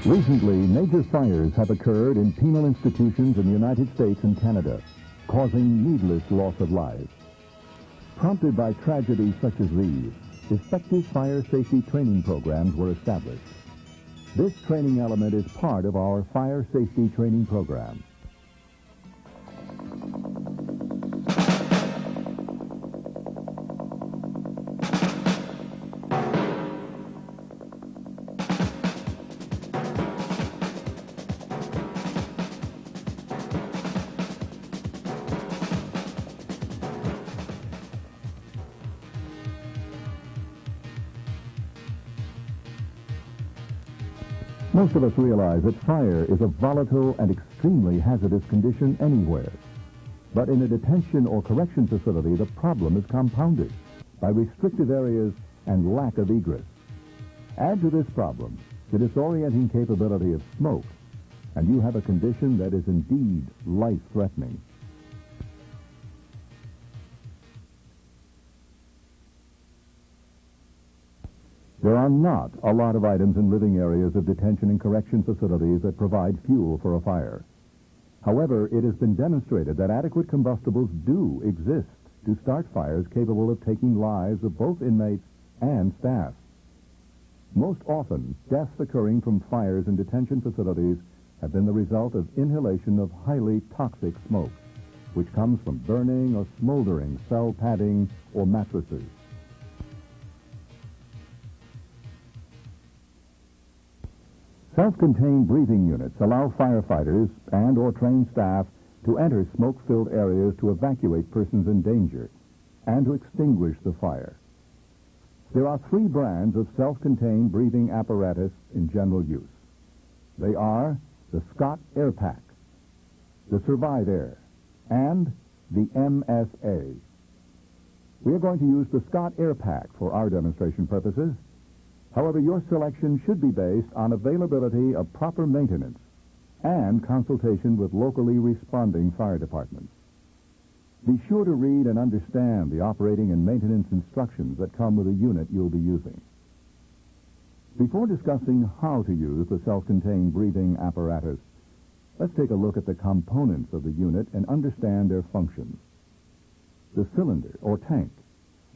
Recently, major fires have occurred in penal institutions in the United States and Canada, causing needless loss of life. Prompted by tragedies such as these, effective fire safety training programs were established. This training element is part of our fire safety training program. Most of us realize that fire is a volatile and extremely hazardous condition anywhere. But in a detention or correction facility, the problem is compounded by restrictive areas and lack of egress. Add to this problem the disorienting capability of smoke, and you have a condition that is indeed life-threatening. There are not a lot of items in living areas of detention and correction facilities that provide fuel for a fire. However, it has been demonstrated that adequate combustibles do exist to start fires capable of taking lives of both inmates and staff. Most often, deaths occurring from fires in detention facilities have been the result of inhalation of highly toxic smoke, which comes from burning or smoldering cell padding or mattresses. Self-contained breathing units allow firefighters and or trained staff to enter smoke-filled areas to evacuate persons in danger and to extinguish the fire. There are 3 brands of self-contained breathing apparatus in general use. They are the Scott Air Pack, the Survive Air, and the MSA. We are going to use the Scott Air Pack for our demonstration purposes. However, your selection should be based on availability of proper maintenance and consultation with locally responding fire departments. Be sure to read and understand the operating and maintenance instructions that come with the unit you'll be using. Before discussing how to use the self-contained breathing apparatus, let's take a look at the components of the unit and understand their functions. The cylinder, or tank,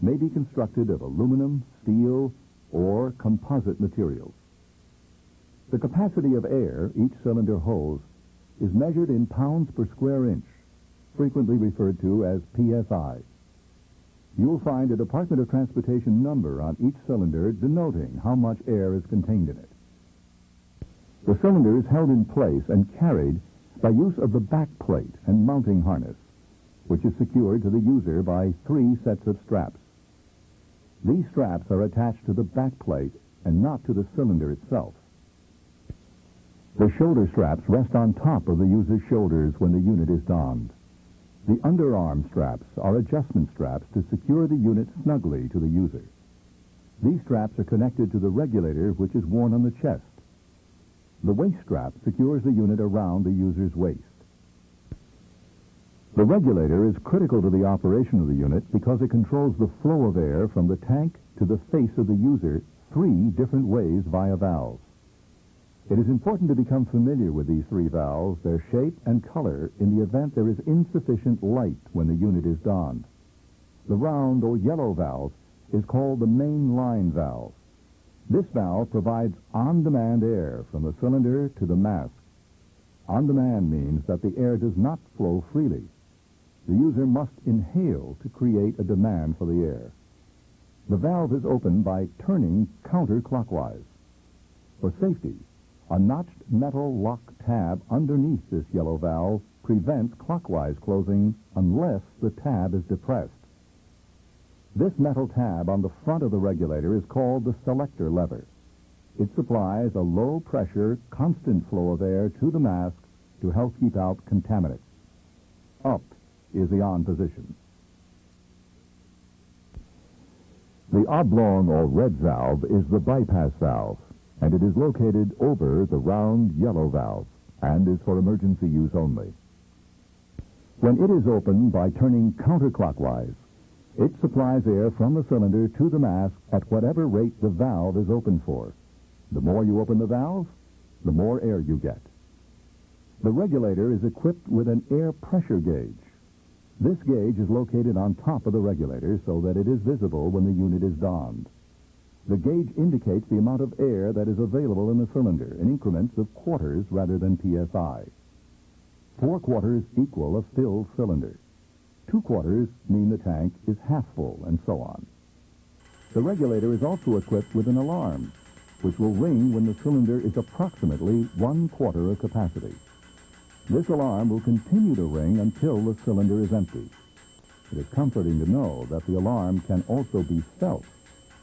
may be constructed of aluminum, steel, or composite materials. The capacity of air each cylinder holds is measured in pounds per square inch, frequently referred to as PSI. You'll find a Department of Transportation number on each cylinder denoting how much air is contained in it. The cylinder is held in place and carried by use of the back plate and mounting harness, which is secured to the user by 3 sets of straps. These straps are attached to the back plate and not to the cylinder itself. The shoulder straps rest on top of the user's shoulders when the unit is donned. The underarm straps are adjustment straps to secure the unit snugly to the user. These straps are connected to the regulator, which is worn on the chest. The waist strap secures the unit around the user's waist. The regulator is critical to the operation of the unit because it controls the flow of air from the tank to the face of the user 3 different ways via valves. It is important to become familiar with these 3 valves, their shape and color, in the event there is insufficient light when the unit is donned. The round or yellow valve is called the main line valve. This valve provides on-demand air from the cylinder to the mask. On-demand means that the air does not flow freely. The user must inhale to create a demand for the air. The valve is opened by turning counterclockwise. For safety, a notched metal lock tab underneath this yellow valve prevents clockwise closing unless the tab is depressed. This metal tab on the front of the regulator is called the selector lever. It supplies a low-pressure, constant flow of air to the mask to help keep out contaminants. Up is the on position. The oblong or red valve is the bypass valve, and it is located over the round yellow valve and is for emergency use only. When it is opened by turning counterclockwise, it supplies air from the cylinder to the mask at whatever rate the valve is open for. The more you open the valve, the more air you get. The regulator is equipped with an air pressure gauge. This gauge is located on top of the regulator so that it is visible when the unit is donned. The gauge indicates the amount of air that is available in the cylinder in increments of quarters rather than psi. 4 quarters equal a filled cylinder. 2 quarters mean the tank is half full, and so on. The regulator is also equipped with an alarm, which will ring when the cylinder is approximately 1/4 of capacity. This alarm will continue to ring until the cylinder is empty. It is comforting to know that the alarm can also be felt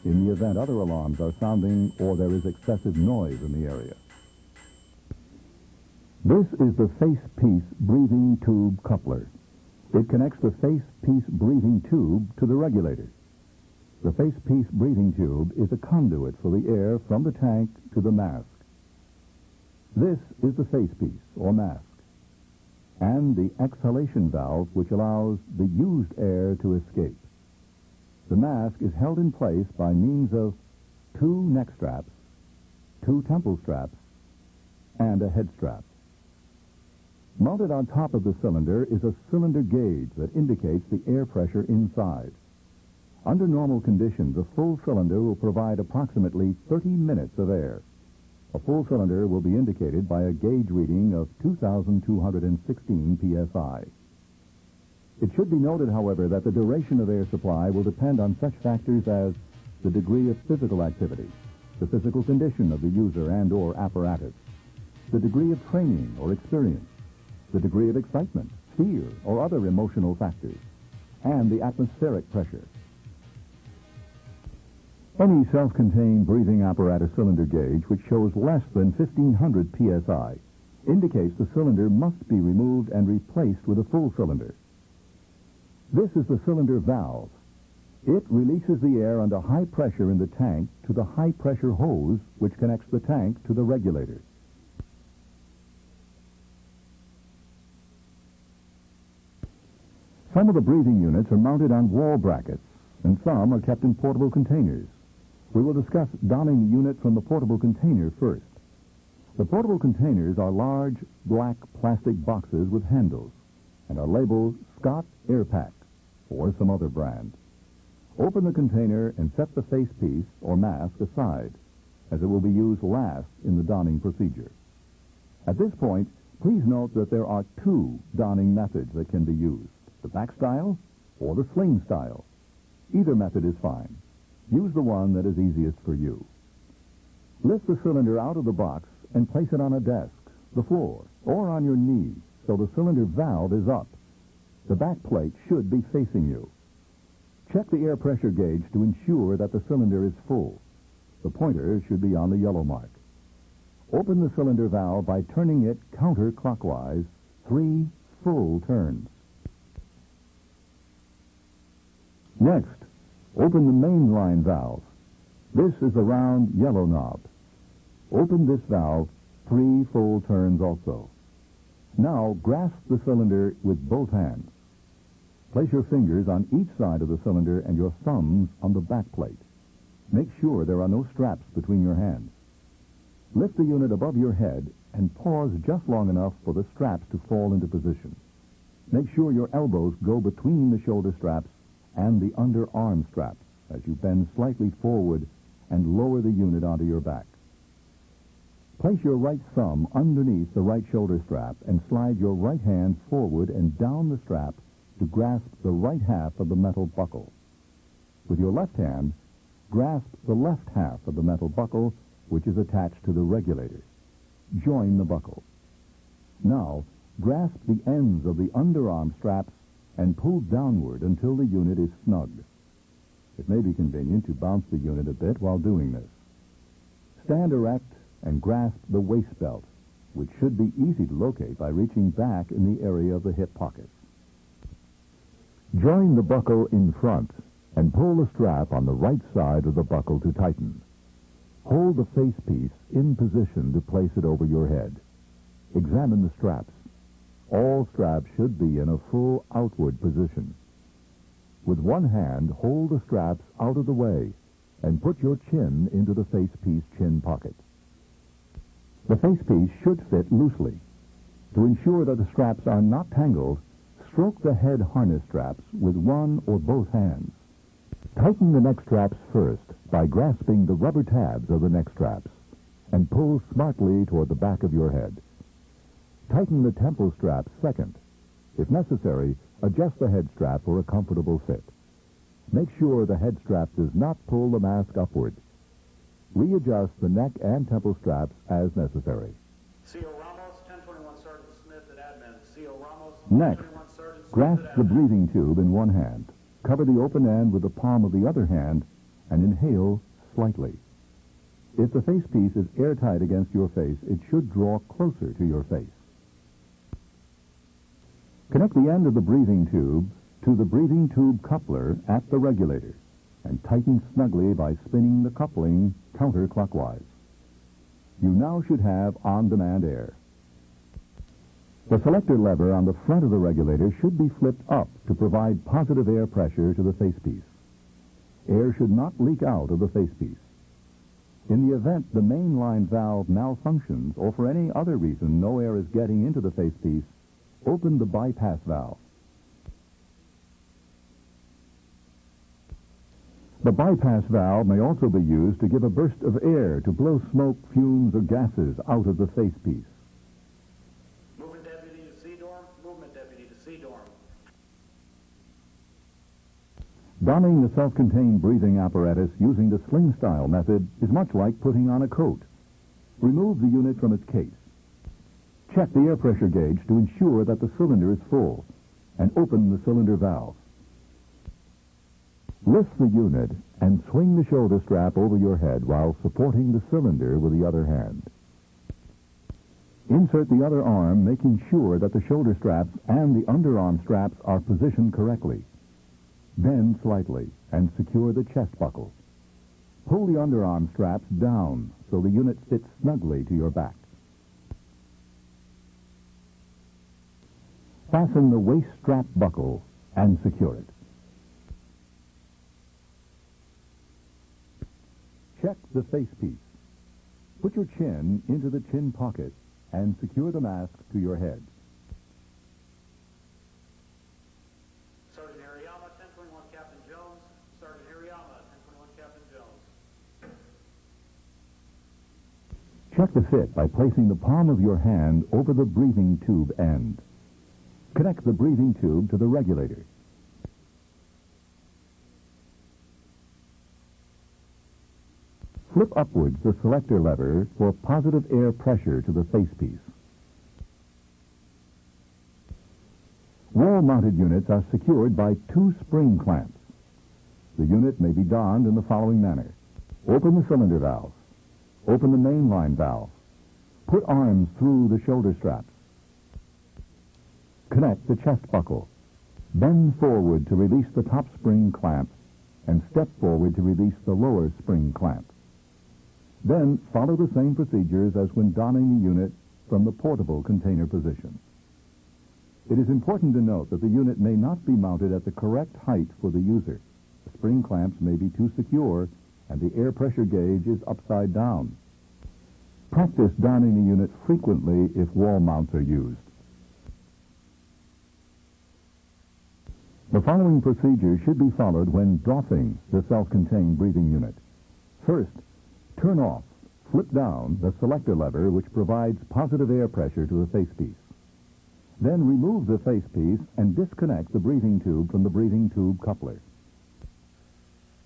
in the event other alarms are sounding or there is excessive noise in the area. This is the face-piece breathing tube coupler. It connects the face-piece breathing tube to the regulator. The face-piece breathing tube is a conduit for the air from the tank to the mask. This is the facepiece, or mask, and the exhalation valve which allows the used air to escape. The mask is held in place by means of 2 neck straps, 2 temple straps, and a head strap. Mounted on top of the cylinder is a cylinder gauge that indicates the air pressure inside. Under normal conditions, a full cylinder will provide approximately 30 minutes of air. A full cylinder will be indicated by a gauge reading of 2,216 psi. It should be noted, however, that the duration of air supply will depend on such factors as the degree of physical activity, the physical condition of the user and/or apparatus, the degree of training or experience, the degree of excitement, fear, or other emotional factors, and the atmospheric pressure. Any self-contained breathing apparatus cylinder gauge which shows less than 1,500 psi indicates the cylinder must be removed and replaced with a full cylinder. This is the cylinder valve. It releases the air under high pressure in the tank to the high-pressure hose which connects the tank to the regulator. Some of the breathing units are mounted on wall brackets, and some are kept in portable containers. We will discuss donning the unit from the portable container first. The portable containers are large, black plastic boxes with handles and are labeled Scott Air Pack or some other brand. Open the container and set the facepiece or mask aside, as it will be used last in the donning procedure. At this point, please note that there are 2 donning methods that can be used, the back style or the sling style. Either method is fine. Use the one that is easiest for you. Lift the cylinder out of the box and place it on a desk, the floor, or on your knees so the cylinder valve is up. The back plate should be facing you. Check the air pressure gauge to ensure that the cylinder is full. The pointer should be on the yellow mark. Open the cylinder valve by turning it counterclockwise 3 full turns. Next, open the mainline valve. This is the round yellow knob. Open this valve 3 full turns also. Now grasp the cylinder with both hands. Place your fingers on each side of the cylinder and your thumbs on the back plate. Make sure there are no straps between your hands. Lift the unit above your head and pause just long enough for the straps to fall into position. Make sure your elbows go between the shoulder straps and the underarm straps as you bend slightly forward and lower the unit onto your back. Place your right thumb underneath the right shoulder strap and slide your right hand forward and down the strap to grasp the right half of the metal buckle. With your left hand, grasp the left half of the metal buckle, which is attached to the regulator. Join the buckle. Now, grasp the ends of the underarm straps and pull downward until the unit is snug. It may be convenient to bounce the unit a bit while doing this. Stand erect and grasp the waist belt, which should be easy to locate by reaching back in the area of the hip pocket. Join the buckle in front and pull the strap on the right side of the buckle to tighten. Hold the facepiece in position to place it over your head. Examine the straps. All straps should be in a full outward position. With one hand, hold the straps out of the way and put your chin into the facepiece chin pocket. The facepiece should fit loosely. To ensure that the straps are not tangled, stroke the head harness straps with one or both hands. Tighten the neck straps first by grasping the rubber tabs of the neck straps and pull smartly toward the back of your head. Tighten the temple straps second. If necessary, adjust the head strap for a comfortable fit. Make sure the head strap does not pull the mask upward. Readjust the neck and temple straps as necessary. C.O. Ramos, 1021 Sergeant Smith at Admin. C.O. Ramos, Next, 1021 Sergeant Smith grasp at the Admin. breathing tube in one hand. Cover the open end with the palm of the other hand and inhale slightly. If the facepiece is airtight against your face, it should draw closer to your face. Connect the end of the breathing tube to the breathing tube coupler at the regulator and tighten snugly by spinning the coupling counterclockwise. You now should have on-demand air. The selector lever on the front of the regulator should be flipped up to provide positive air pressure to the facepiece. Air should not leak out of the facepiece. In the event the mainline valve malfunctions or for any other reason no air is getting into the facepiece, open the bypass valve. The bypass valve may also be used to give a burst of air to blow smoke, fumes, or gases out of the facepiece. Movement deputy to C-dorm. Movement deputy to C-dorm. Donning the self-contained breathing apparatus using the sling-style method is much like putting on a coat. Remove the unit from its case. Check the air pressure gauge to ensure that the cylinder is full, and open the cylinder valve. Lift the unit and swing the shoulder strap over your head while supporting the cylinder with the other hand. Insert the other arm, making sure that the shoulder straps and the underarm straps are positioned correctly. Bend slightly and secure the chest buckle. Pull the underarm straps down so the unit fits snugly to your back. Fasten the waist strap buckle and secure it. Check the facepiece. Put your chin into the chin pocket and secure the mask to your head. Sergeant Hariyama, 1021 Captain Jones. Sergeant Hariyama, 1021 Captain Jones. Check the fit by placing the palm of your hand over the breathing tube end. Connect the breathing tube to the regulator. Flip upwards the selector lever for positive air pressure to the facepiece. Wall-mounted units are secured by 2 spring clamps. The unit may be donned in the following manner. Open the cylinder valve. Open the mainline valve. Put arms through the shoulder straps. Connect the chest buckle. Bend forward to release the top spring clamp and step forward to release the lower spring clamp. Then follow the same procedures as when donning the unit from the portable container position. It is important to note that the unit may not be mounted at the correct height for the user. The spring clamps may be too secure and the air pressure gauge is upside down. Practice donning the unit frequently if wall mounts are used. The following procedure should be followed when doffing the self-contained breathing unit. First, turn off, flip down the selector lever which provides positive air pressure to the facepiece. Then remove the facepiece and disconnect the breathing tube from the breathing tube coupler.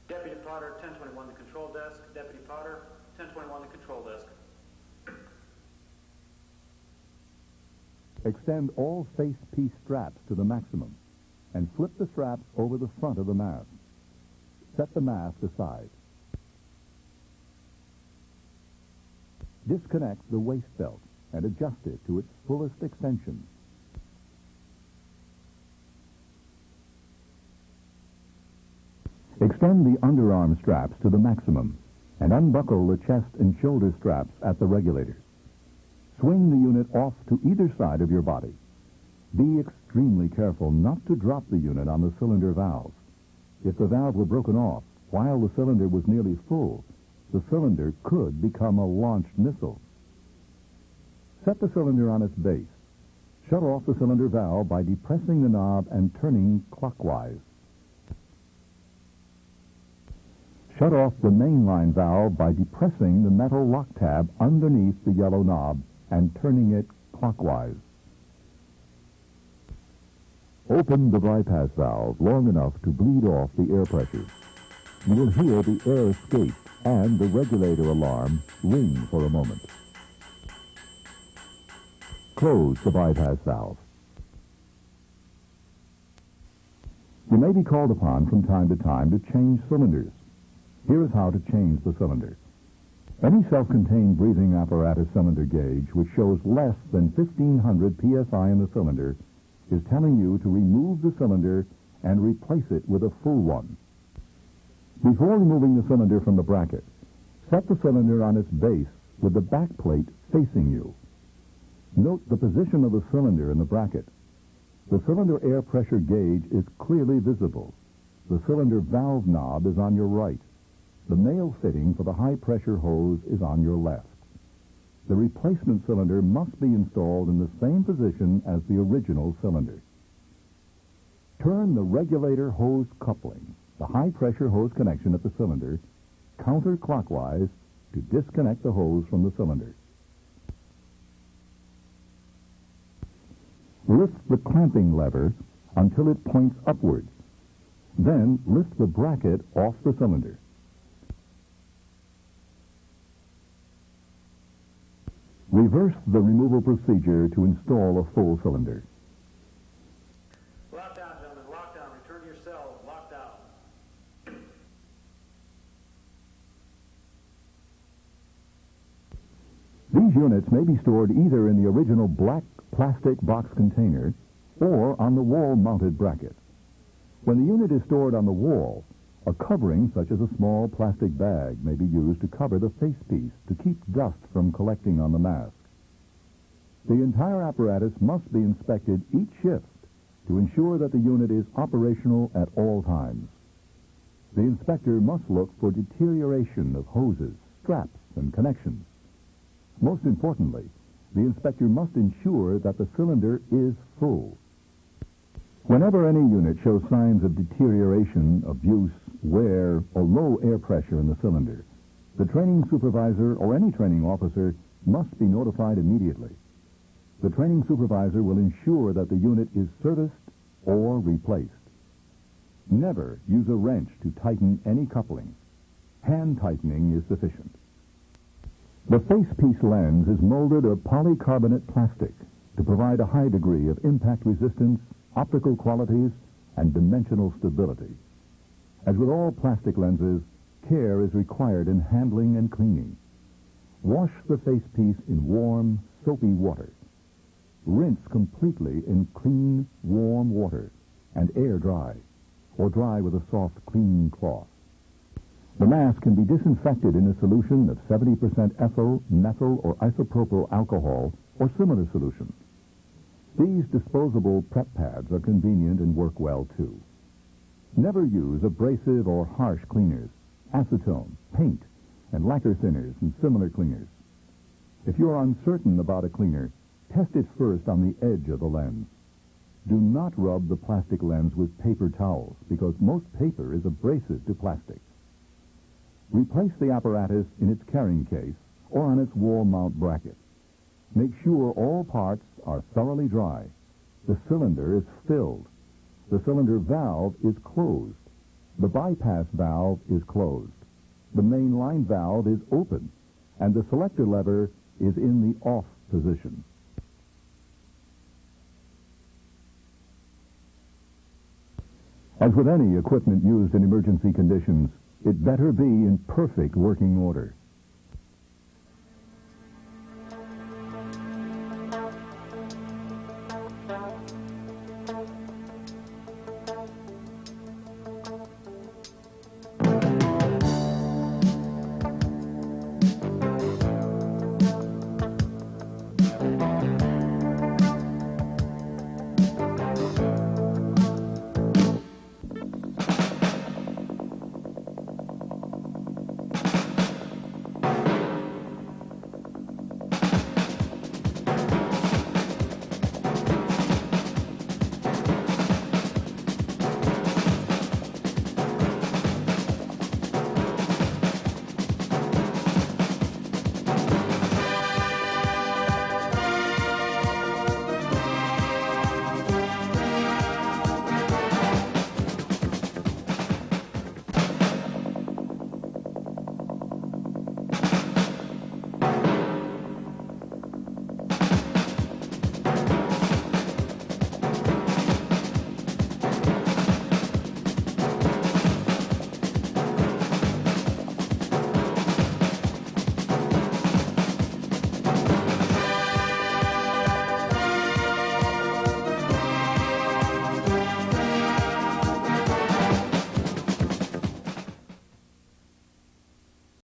Deputy Potter, 1021 the control desk. Deputy Potter, 1021 the control desk. Extend all facepiece straps to the maximum and flip the straps over the front of the mask. Set the mask aside. Disconnect the waist belt and adjust it to its fullest extension. Extend the underarm straps to the maximum and unbuckle the chest and shoulder straps at the regulators. Swing the unit off to either side of your body. Be extremely careful not to drop the unit on the cylinder valve. If the valve were broken off while the cylinder was nearly full, the cylinder could become a launched missile. Set the cylinder on its base. Shut off the cylinder valve by depressing the knob and turning clockwise. Shut off the mainline valve by depressing the metal lock tab underneath the yellow knob and turning it clockwise. Open the bypass valve long enough to bleed off the air pressure. You will hear the air escape and the regulator alarm ring for a moment. Close the bypass valve. You may be called upon from time to time to change cylinders. Here is how to change the cylinder. Any self-contained breathing apparatus cylinder gauge which shows less than 1,500 psi in the cylinder is telling you to remove the cylinder and replace it with a full one. Before removing the cylinder from the bracket, set the cylinder on its base with the back plate facing you. Note the position of the cylinder in the bracket. The cylinder air pressure gauge is clearly visible. The cylinder valve knob is on your right. The male fitting for the high-pressure hose is on your left. The replacement cylinder must be installed in the same position as the original cylinder. Turn the regulator hose coupling, the high-pressure hose connection at the cylinder, counterclockwise to disconnect the hose from the cylinder. Lift the clamping lever until it points upward. Then lift the bracket off the cylinder. Reverse the removal procedure to install a full cylinder. Lockdown, gentlemen. Lockdown. Return to your cells. Lockdown. These units may be stored either in the original black plastic box container or on the wall-mounted bracket. When the unit is stored on the wall, a covering, such as a small plastic bag, may be used to cover the facepiece to keep dust from collecting on the mask. The entire apparatus must be inspected each shift to ensure that the unit is operational at all times. The inspector must look for deterioration of hoses, straps, and connections. Most importantly, the inspector must ensure that the cylinder is full. Whenever any unit shows signs of deterioration, abuse, wear, or low air pressure in the cylinder, the training supervisor or any training officer must be notified immediately. The training supervisor will ensure that the unit is serviced or replaced. Never use a wrench to tighten any coupling. Hand tightening is sufficient. The facepiece lens is molded of polycarbonate plastic to provide a high degree of impact resistance, optical qualities, and dimensional stability. As with all plastic lenses, care is required in handling and cleaning. Wash the facepiece in warm, soapy water. Rinse completely in clean, warm water and air dry, or dry with a soft, clean cloth. The mask can be disinfected in a solution of 70% ethyl, methyl, or isopropyl alcohol or similar solution. These disposable prep pads are convenient and work well, too. Never use abrasive or harsh cleaners, acetone, paint, and lacquer thinners and similar cleaners. If you are uncertain about a cleaner, test it first on the edge of the lens. Do not rub the plastic lens with paper towels because most paper is abrasive to plastic. Replace the apparatus in its carrying case or on its wall mount bracket. Make sure all parts are thoroughly dry. The cylinder is filled. The cylinder valve is closed. The bypass valve is closed. The main line valve is open, and the selector lever is in the off position. As with any equipment used in emergency conditions, it better be in perfect working order.